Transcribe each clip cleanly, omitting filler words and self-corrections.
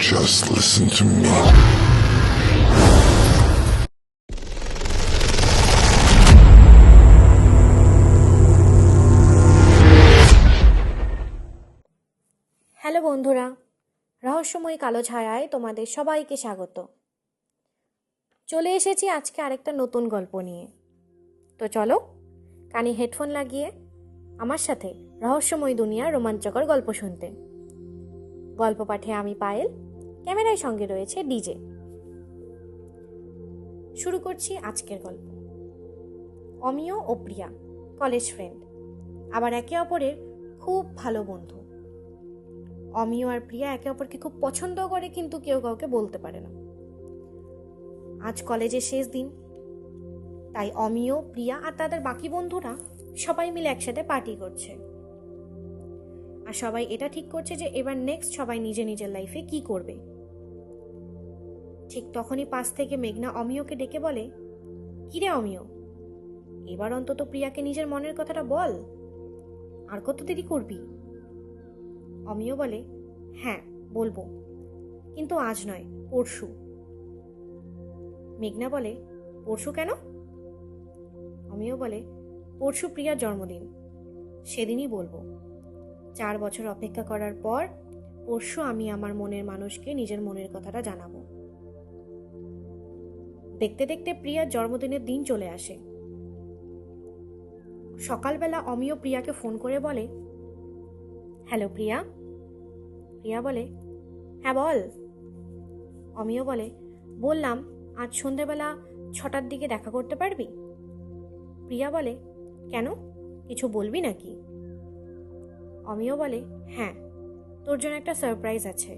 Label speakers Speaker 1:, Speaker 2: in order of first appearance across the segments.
Speaker 1: just listen to me.
Speaker 2: Hello বন্ধুরা, রহস্যময় কালো ছায়ায় তোমাদের সবাইকে স্বাগত। চলে এসেছি আজকে আরেকটা নতুন গল্প নিয়ে। তো চলো কানে হেডফোন লাগিয়ে আমার সাথে রহস্যময় দুনিয়ার রোমাঞ্চকর গল্প শুনতে। গল্প পাঠে আমি পায়েল, ক্যামেরায় সঙ্গে রয়েছে ডিজে। শুরু করছি আজকের গল্প। অমিয় ও প্রিয়া কলেজ ফ্রেন্ড, আবার একে অপরের খুব ভালো বন্ধু। অমিয় আর প্রিয়া একে অপরকে খুব পছন্দ করে, কিন্তু কেউ কাউকে বলতে পারে না। আজ কলেজের শেষ দিন, তাই অমিয়, প্রিয়া আর তাদের বাকি বন্ধুরা সবাই মিলে একসাথে পার্টি করছে। আর সবাই এটা ঠিক করছে যে এবার নেক্সট সবাই নিজের নিজের লাইফে কি করবে। ঠিক তখনই পাশ থেকে মেঘনা অমিয়কে ডেকে বলে, কিরে অমিয়, এবার অন্তত প্রিয়াকে নিজের মনের কথাটা বল, আর কত দেরি করবি? অমিয় বলে, হ্যাঁ বলবো, কিন্তু আজ নয়, পরশু। মেঘনা বলে, পরশু কেন? অমিয় বলে, পরশু প্রিয়ার জন্মদিন, সেদিনই বলবো। 4 বছর অপেক্ষা করার পর পরশু আমি আমার মনের মানুষকে নিজের মনের কথাটা জানাবো। দেখতে দেখতে প্রিয়ার জন্মদিনের দিন চলে আসে। সকালবেলা অমিয় প্রিয়াকে ফোন করে বলে, হ্যালো প্রিয়া। প্রিয়া বলে, হ্যাঁ বল। অমিয় বলে, বললাম আজ সন্ধেবেলা 6টার দিকে দেখা করতে পারবি? প্রিয়া বলে, কেন, কিছু বলবি নাকি? অমিয় বলে, হ্যাঁ, তোর জন্য একটা সারপ্রাইজ আছে।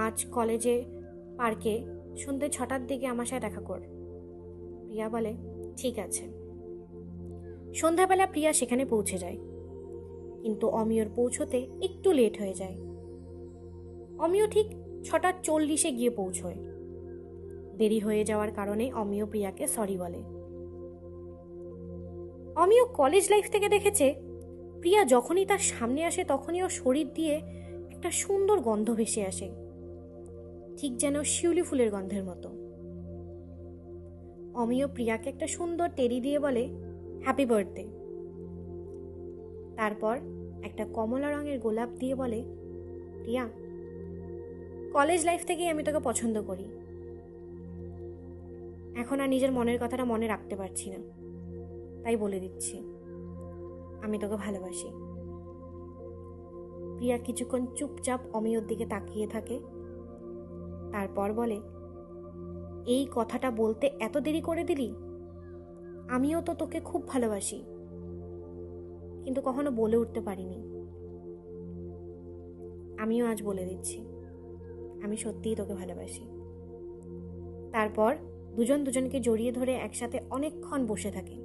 Speaker 2: আজ কলেজে পার্কে সন্ধে 6টার দিকে আমার সাথে দেখা কর। প্রিয়া বলে, ঠিক আছে। সন্ধ্যাবেলা প্রিয়া সেখানে পৌঁছে যায়, কিন্তু অমিয়র পৌঁছতে একটু লেট হয়ে যায়। অমিয় ঠিক 6:40 গিয়ে পৌঁছয়। দেরি হয়ে যাওয়ার কারণে অমিয় প্রিয়াকে সরি বলে। অমিয় কলেজ লাইফ থেকে দেখেছে, প্রিয়া যখনই তার সামনে আসে তখনই ওর শরীর দিয়ে একটা সুন্দর গন্ধ ভেসে আসে, ঠিক যেন শিউলি ফুলের গন্ধের মতো। অমিয় প্রিয়াকে একটা সুন্দর টেডি দিয়ে বলে, হ্যাপি বার্থডে। তারপর একটা কমলা রঙের গোলাপ দিয়ে বলে, প্রিয়া, কলেজ লাইফ থেকেই আমি তোকে পছন্দ করি। এখন আর নিজের মনের কথাটা মনে রাখতে পারছি না, তাই বলে দিচ্ছি, আমি তোকে ভালোবাসি। প্রিয়া কিছুক্ষণ চুপচাপ অমিয়র দিকে তাকিয়ে থাকে, তারপর বলে, এই কথাটা বলতে এত দেরি করে দিলি? আমিও তো তোকে খুব ভালোবাসি, কিন্তু কখনো বলে উঠতে পারিনি। আমিও আজ বলে দিচ্ছি, আমি সত্যিই তোকে ভালোবাসি। তারপর দুজন দুজনকে জড়িয়ে ধরে একসাথে অনেকক্ষণ বসে থাকে।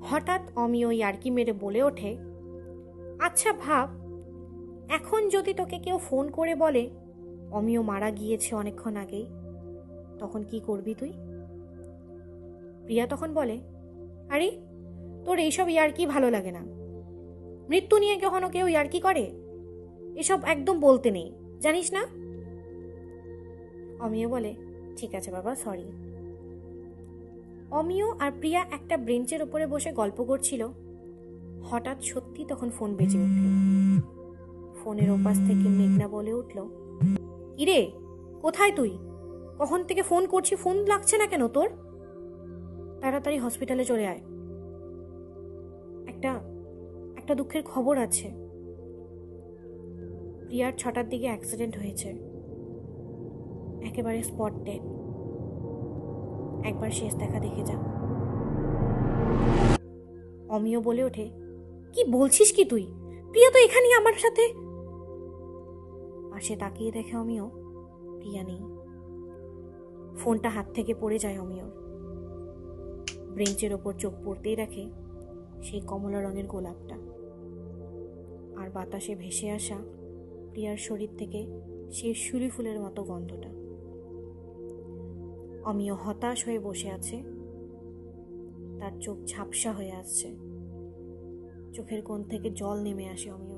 Speaker 2: হঠাৎ অমিয় ইয়ার্কি মেরে বলে ওঠে, আচ্ছা ভাব, এখন যদি তোকে কেউ ফোন করে বলে অমিয় মারা গিয়েছে অনেকক্ষণ আগেই, তখন কি করবি তুই? প্রিয়া তখন বলে, আরে তোর এইসব ইয়ার্কি ভালো লাগে না। মৃত্যু নিয়ে কখনো কেউ ইয়ার্কি করে? এসব একদম বলতে নেই, জানিস না? অমিয় বলে, ঠিক আছে বাবা, সরি। অমিয় আর প্রিয়া একটা বেঞ্চের উপরে বসে গল্প করছিল। হঠাৎ সত্যি তখন ফোন বেজে উঠল। ফোনের ওপাশ থেকে মেঘনা বলে উঠল, কিরে, কোথায় তুই? কখন থেকে ফোন করছি, ফোন লাগছে না কেন তোর? তাড়াতাড়ি হসপিটালে চলে আয়, একটা একটা দুঃখের খবর আছে। প্রিয়ার 6টার দিকে অ্যাক্সিডেন্ট হয়েছে, একেবারে স্পট ডেড। একবার শেষ দেখা দেখে যা। অমিয় বলে ওঠে, কি বলছিস কি তুই? প্রিয়া তো এখানেই আমার সাথে। পাশে তাকিয়ে দেখে অমিয়, প্রিয়া নেই। ফোনটা হাত থেকে পড়ে যায় অমিয়র। ব্রেঞ্চের ওপর চোখ পড়তেই রাখে সেই কমলা রঙের গোলাপটা, আর বাতাসে ভেসে আসা প্রিয়ার শরীর থেকে সেই শিউলি ফুলের মতো গন্ধটা। অমিয় হতাশ হয়ে বসে আছে, তার চোখ ঝাপসা হয়ে আসছে, চোখের কোণ থেকে জল নেমে আসে অমিয়র।